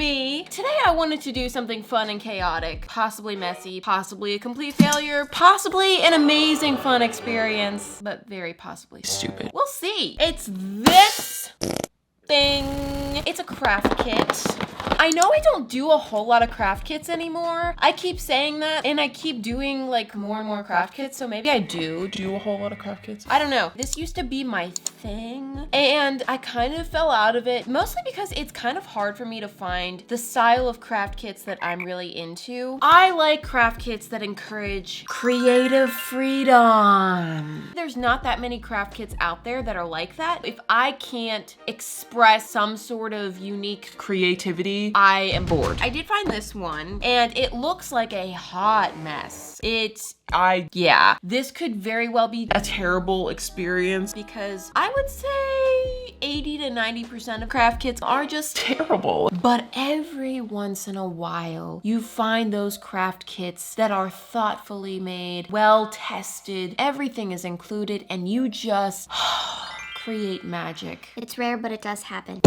me. Today I wanted to do something fun and chaotic, possibly messy, possibly a complete failure, possibly an amazing fun experience, but very possibly stupid. We'll see. It's this thing. It's a craft kit. I know I don't do a whole lot of craft kits anymore. I keep saying that, and I keep doing like more and more craft kits, so maybe I do a whole lot of craft kits. I don't know. This used to be my thing, and I kind of fell out of it, mostly because it's kind of hard for me to find the style of craft kits that I'm really into. I like craft kits that encourage creative freedom. There's not that many craft kits out there that are like that. If I can't express some sort of unique creativity, I am bored. I did find this one, and it looks like a hot mess. Yeah, this could very well be a terrible experience because I would say 80 to 90% of craft kits are just terrible. But every once in a while, you find those craft kits that are thoughtfully made, well tested, everything is included, and you just create magic. It's rare, but it does happen.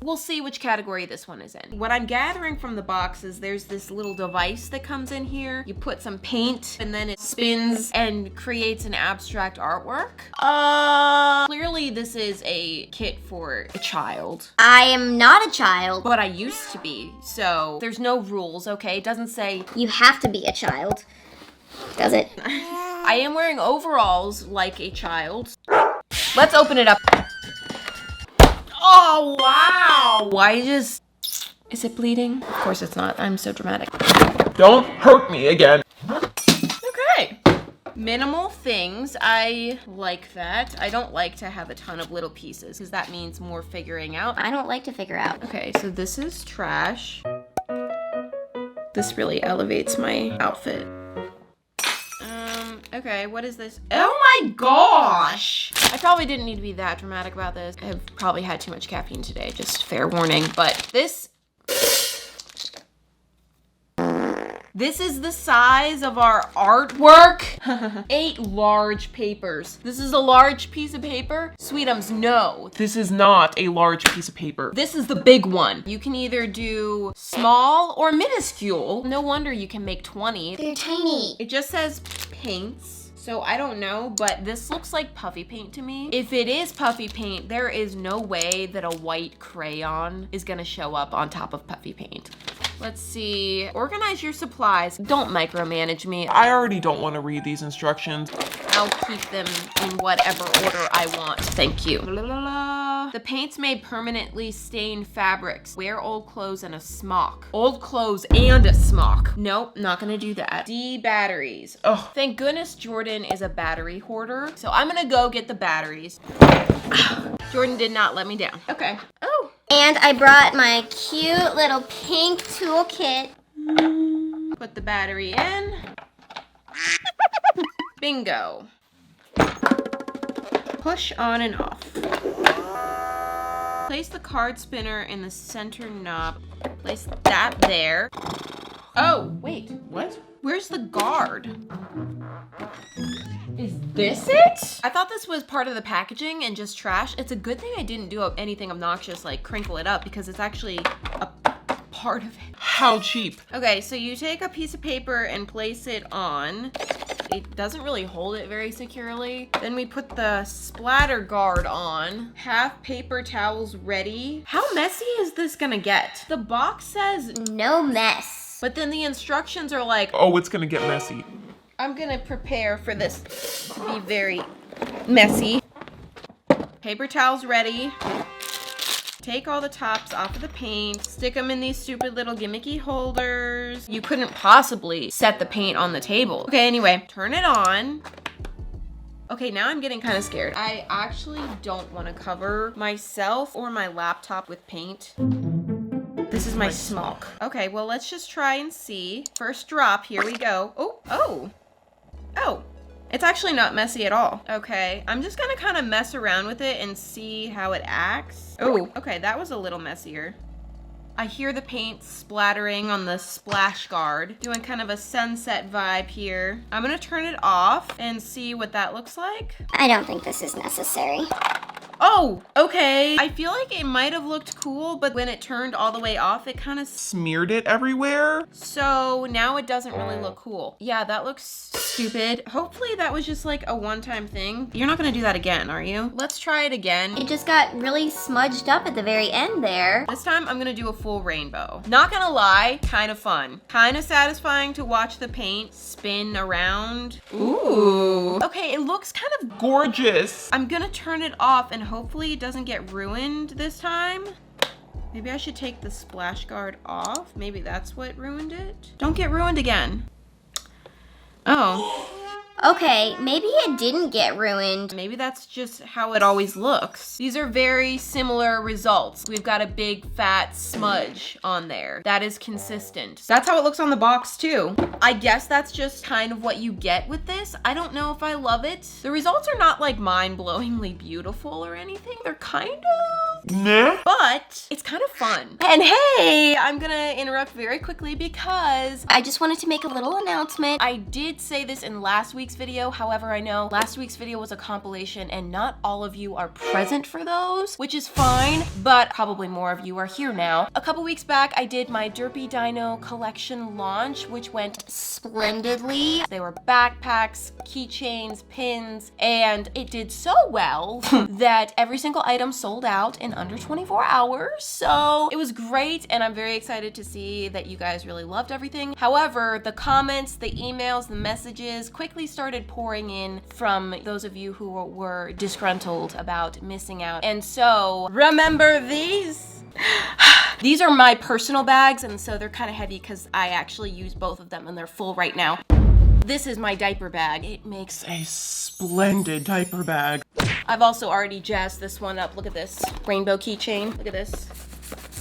We'll see which category this one is in. What I'm gathering from the box is there's this little device that comes in here. You put some paint and then it spins and creates an abstract artwork. Clearly this is a kit for a child. I am not a child. But I used to be, so there's no rules, okay? It doesn't say you have to be a child, does it? I am wearing overalls like a child. Let's open it up. Oh, wow! Is it bleeding? Of course it's not. I'm so dramatic. Don't hurt me again. Okay. Minimal things. I like that. I don't like to have a ton of little pieces because that means more figuring out. I don't like to figure out. Okay, so this is trash. This really elevates my outfit. Okay, what is this? Oh my gosh! I probably didn't need to be that dramatic about this. I've probably had too much caffeine today, just fair warning. But this is the size of our artwork. 8 large papers. This is a large piece of paper? Sweetums, no. This is not a large piece of paper. This is the big one. You can either do small or minuscule. No wonder you can make 20. They're tiny. It just says paints, so I don't know, but this looks like puffy paint to me. If it is puffy paint, there is no way that a white crayon is gonna show up on top of puffy paint. Let's see. Organize your supplies. Don't micromanage me. I already don't want to read these instructions. I'll keep them in whatever order I want. Thank you. La, la, la. The paints may permanently stain fabrics. Wear old clothes and a smock. Old clothes and a smock. Nope, not gonna do that. D batteries. Oh, thank goodness Jordan is a battery hoarder. So I'm gonna go get the batteries. Jordan did not let me down. Okay. Oh. And I brought my cute little pink toolkit. Put the battery in. Bingo. Push on and off. Place the card spinner in the center knob. Place that there. Oh, wait. What? Where's the guard? Is this it? I thought this was part of the packaging and just trash. It's a good thing I didn't do anything obnoxious like crinkle it up because it's actually a part of it. How cheap. Okay, so you take a piece of paper and place it on. It doesn't really hold it very securely. Then we put the splatter guard on. Have paper towels ready. How messy is this gonna get? The box says no mess. But then the instructions are like, oh, it's gonna get messy. I'm gonna prepare for this to be very messy. Paper towels ready. Take all the tops off of the paint, stick them in these stupid little gimmicky holders. You couldn't possibly set the paint on the table. Okay, anyway, turn it on. Okay, now I'm getting kind of scared. I actually don't want to cover myself or my laptop with paint. This is my smock. Okay, well, let's just try and see. First drop, here we go. Oh. It's actually not messy at all. Okay, I'm just gonna kind of mess around with it and see how it acts. Oh, okay, that was a little messier. I hear the paint splattering on the splash guard. Doing kind of a sunset vibe here. I'm gonna turn it off and see what that looks like. I don't think this is necessary. Oh, okay. I feel like it might have looked cool, but when it turned all the way off, it kind of... Smeared it everywhere. So now it doesn't really look cool. Yeah, that looks stupid. Hopefully that was just like a one-time thing. You're not gonna do that again, are you? Let's try it again. It just got really smudged up at the very end there. This time I'm gonna do a full rainbow. Not gonna lie, kind of fun. Kind of satisfying to watch the paint spin around. Ooh. Okay, it looks kind of Gorgeous. I'm gonna turn it off and hopefully it doesn't get ruined this time. Maybe I should take the splash guard off. Maybe that's what ruined it. Don't get ruined again. Oh. Okay, maybe it didn't get ruined. Maybe that's just how it always looks. These are very similar results. We've got a big fat smudge on there. That is consistent. That's how it looks on the box too. I guess that's just kind of what you get with this. I don't know if I love it. The results are not like mind-blowingly beautiful or anything. They're kind of... Nah. But it's kind of fun. And hey, I'm gonna interrupt very quickly because I just wanted to make a little announcement. I did say this in last week's video. However, I know last week's video was a compilation and not all of you are present for those, which is fine, but probably more of you are here now. A couple weeks back, I did my Derpy Dino collection launch, which went Splendidly. They were backpacks, keychains, pins, and it did so well that every single item sold out in under 24 hours. So it was great, and I'm very excited to see that you guys really loved everything. However, the comments, the emails, the messages quickly started pouring in from those of you who were disgruntled about missing out. And so, remember these? These are my personal bags, and so they're kind of heavy because I actually use both of them and they're full right now. This is my diaper bag. It makes A splendid diaper bag. I've also already jazzed this one up. Look at this rainbow keychain. Look at this.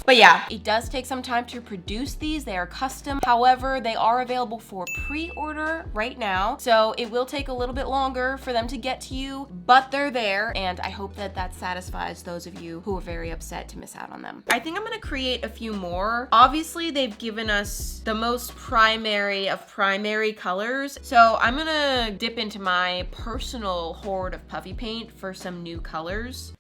But yeah, it does take some time to produce these. They are custom. However, they are available for pre-order right now. So it will take a little bit longer for them to get to you, but they're there. And I hope that that satisfies those of you who are very upset to miss out on them. I think I'm gonna create a few more. Obviously, they've given us the most primary of primary colors. So I'm gonna dip into my personal hoard of puffy paint for some new colors.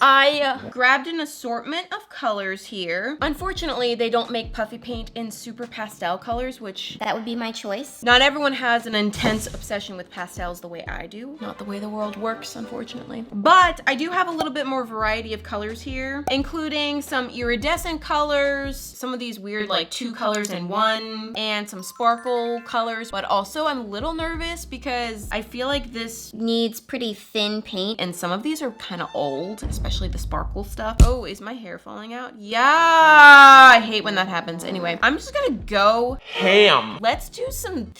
I grabbed an assortment of colors here. Unfortunately, they don't make puffy paint in super pastel colors, which That would be my choice. not everyone has an intense obsession with pastels the way I do. Not the way the world works, unfortunately. But I do have a little bit more variety of colors here, including some iridescent colors, some of these weird like 2 colors in one, and some sparkle colors. But also I'm a little nervous because I feel like this Needs pretty thin paint. and some of these are kind of old, especially the sparkle stuff. Oh, is my hair falling out? Yeah, I hate when that happens. Anyway, I'm just gonna go Ham. Let's do some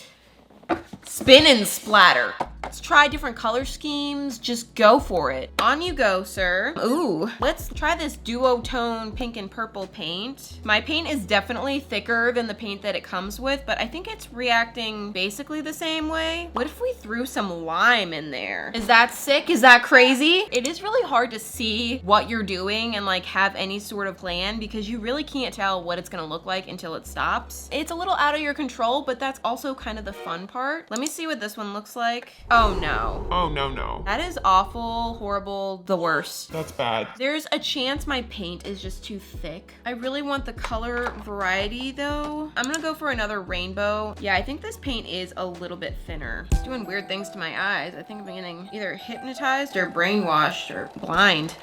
spin and splatter. Let's try different color schemes. Just go for it. On you go, sir. Ooh, let's try this duotone pink and purple paint. My paint is definitely thicker than the paint that it comes with, but I think it's reacting basically the same way. What if we threw some lime in there? Is that sick? Is that crazy? It is really hard to see what you're doing and like have any sort of plan because you really can't tell what it's gonna look like until it stops. It's a little out of your control, but that's also kind of the fun part. Let me see what this one looks like. Oh no. Oh, no. That is awful, horrible, the worst. That's bad. There's a chance my paint is just too thick. I really want the color variety though. I'm gonna go for another rainbow. Yeah, I think this paint is a little bit thinner. It's doing weird things to my eyes. I think I'm getting either hypnotized or brainwashed or blind.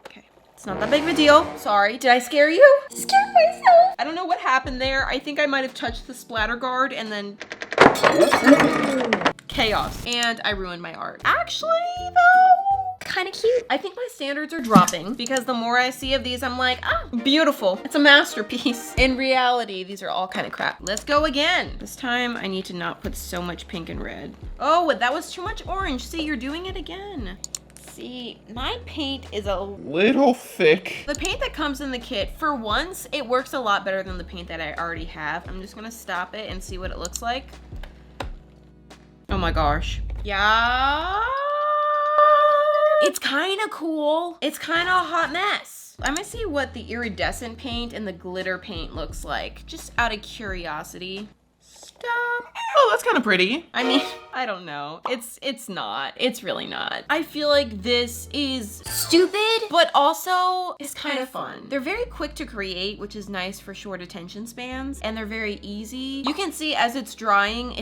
Okay, it's not that big of a deal. Sorry, did I scare you? Scared myself. I don't know what happened there. I think I might have touched the splatter guard and then chaos. And I ruined my art. Actually, though, Kind of cute. I think my standards are dropping because the more I see of these, I'm like, ah, beautiful. It's a masterpiece. In reality, these are all kind of crap. Let's go again. This time, I need to not put so much pink and red. Oh, that was too much orange. See, you're doing it again. See, my paint is a Little thick. The paint that comes in the kit, for once, it works a lot better than the paint that I already have. I'm just gonna stop it and see what it looks like. Oh my gosh. Yeah. It's kind of cool. It's kind of a hot mess. I'm gonna see what the iridescent paint and the glitter paint looks like, just out of curiosity. Stop. Oh, that's kind of pretty. I mean, I don't know. It's not. It's really not. I feel like this is Stupid. but also it's kind of fun. They're very quick to create, which is nice for short attention spans, and they're very easy. You can see as it's drying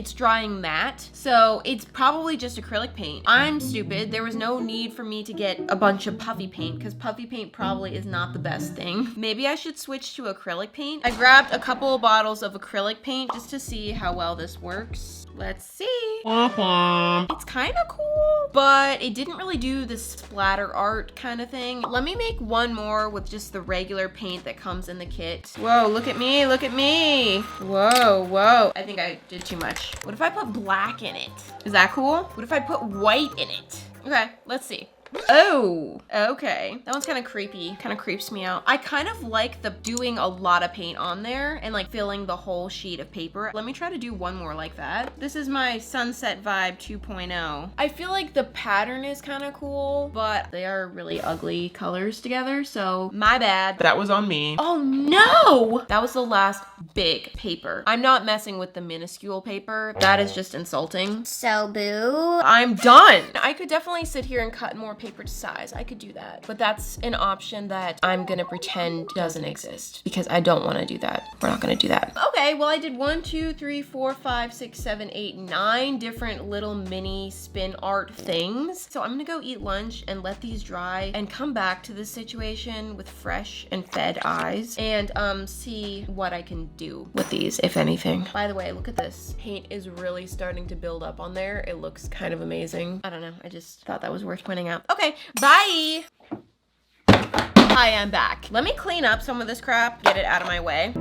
matte, so it's probably just acrylic paint. I'm stupid. There was no need for me to get a bunch of puffy paint because puffy paint probably is not the best thing. Maybe I should switch to acrylic paint. I grabbed a couple of bottles of acrylic paint just to see how well this works. Let's see. It's kind of cool, but it didn't really do the splatter art kind of thing. Let me make one more with just the regular paint that comes in the kit. Whoa, look at me, look at me. Whoa, whoa. I think I did too much. What if I put black in it? Is that cool? What if I put white in it? Okay, let's see. Oh, okay. That one's kind of creepy. Kind of creeps me out. I kind of like the doing a lot of paint on there and like filling the whole sheet of paper. Let me try to do one more like that. This is my Sunset Vibe 2.0. I feel like the pattern is kind of cool, but they are really ugly colors together, so my bad. That was on me. Oh no! That was the last big paper. I'm not messing with the minuscule paper. That is just insulting. So boo. I'm done. I could definitely sit here and cut more paper to size. I could do that. But that's an option that I'm gonna pretend doesn't exist because I don't want to do that. We're not gonna do that. Okay, well I did 1, 2, 3, 4, 5, 6, 7, 8, 9 different little mini spin art things. So I'm gonna go eat lunch and let these dry and come back to this situation with fresh and fed eyes and see what I can do with these, if anything. By the way, look at this. Paint is really starting to build up on there. It looks kind of amazing. I don't know. I just thought that was worth pointing out. Okay, bye. Hi, I'm back. Let me clean up some of this crap, get it out of my way.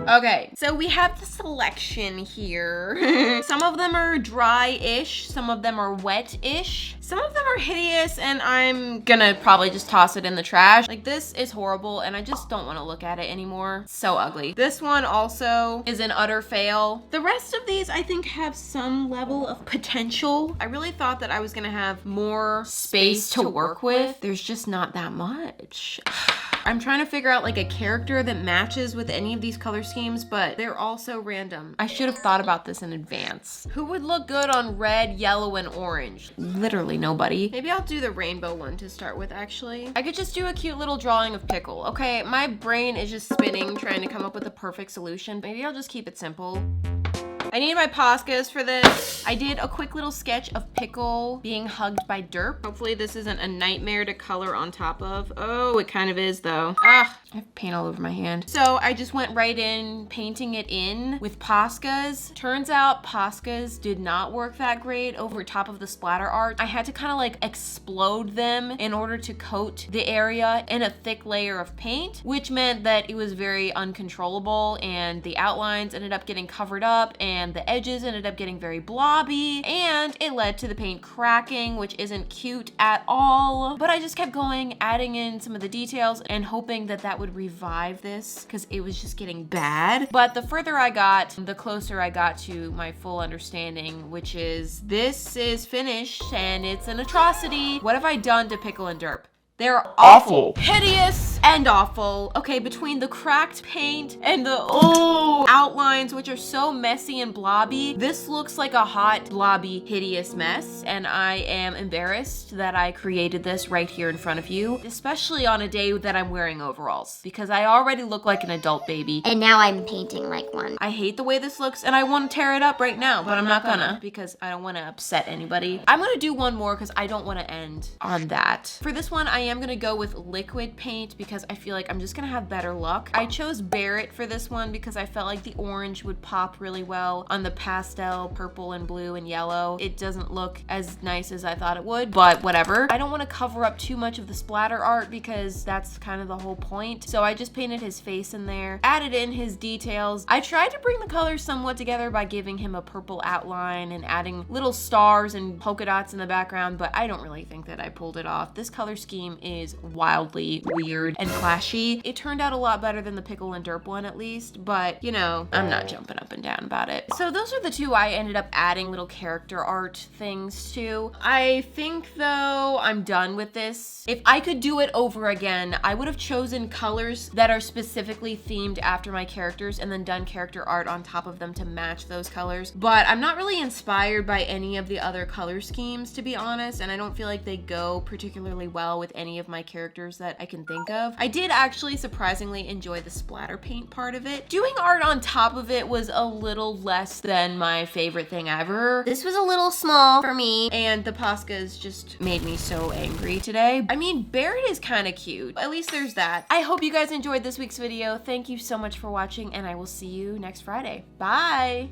Okay, so we have the selection here. Some of them are dry-ish, some of them are wet-ish, some of them are hideous, and I'm gonna probably just toss it in the trash. Like, this is horrible, and I just don't want to look at it anymore. It's so ugly. This one also is an utter fail. The rest of these, I think, have some level of potential. I really thought that I was gonna have more space to work with. There's just not that much. I'm trying to figure out like a character that matches with any of these color schemes, but they're all so random. I should have thought about this in advance. Who would look good on red, yellow, and orange? Literally nobody. Maybe I'll do the rainbow one to start with, actually. I could just do a cute little drawing of Pickle. Okay, my brain is just spinning trying to come up with a perfect solution. Maybe I'll just keep it simple. I need my Poscas for this. I did a quick little sketch of Pickle being hugged by Derp. Hopefully this isn't a nightmare to color on top of. Oh, it kind of is though. Ah, I have paint all over my hand. So I just went right in painting it in with Poscas. Turns out Poscas did not work that great over top of the splatter art. I had to kind of like explode them in order to coat the area in a thick layer of paint, which meant that it was very uncontrollable and the outlines ended up getting covered up and the edges ended up getting very blobby and it led to the paint cracking, which isn't cute at all. But I just kept going, adding in some of the details and hoping that that would revive this because it was just getting bad. But the further I got, the closer I got to my full understanding, which is this is finished and it's an atrocity. What have I done to Pickle and Derp? They're awful. Hideous and awful. Okay, between the cracked paint and the outlines, which are so messy and blobby, this looks like a hot, blobby, hideous mess. And I am embarrassed that I created this right here in front of you, especially on a day that I'm wearing overalls, because I already look like an adult baby. And now I'm painting like one. I hate the way this looks and I want to tear it up right now, but I'm not gonna because I don't want to upset anybody. I'm gonna do one more because I don't want to end on that. For this one, I am gonna go with liquid paint because I feel like I'm just gonna have better luck. I chose Barrett for this one because I felt like the orange would pop really well on the pastel purple and blue and yellow. It doesn't look as nice as I thought it would, but whatever. I don't want to cover up too much of the splatter art because that's kind of the whole point. So I just painted his face in there, added in his details. I tried to bring the colors somewhat together by giving him a purple outline and adding little stars and polka dots in the background, but I don't really think that I pulled it off. This color scheme is wildly weird and clashy. It turned out a lot better than the Pickle and Derp one at least, but you know, I'm not jumping up and down about it. So those are the two I ended up adding little character art things to. I think though I'm done with this. If I could do it over again, I would have chosen colors that are specifically themed after my characters and then done character art on top of them to match those colors. But I'm not really inspired by any of the other color schemes, to be honest, and I don't feel like they go particularly well with any of my characters that I can think of. I did actually surprisingly enjoy the splatter paint part of it. Doing art on top of it was a little less than my favorite thing ever. This was a little small for me. And the Poscas just made me so angry today. I mean, Barrett is kind of cute. At least there's that. I hope you guys enjoyed this week's video. Thank you so much for watching, and I will see you next Friday. Bye!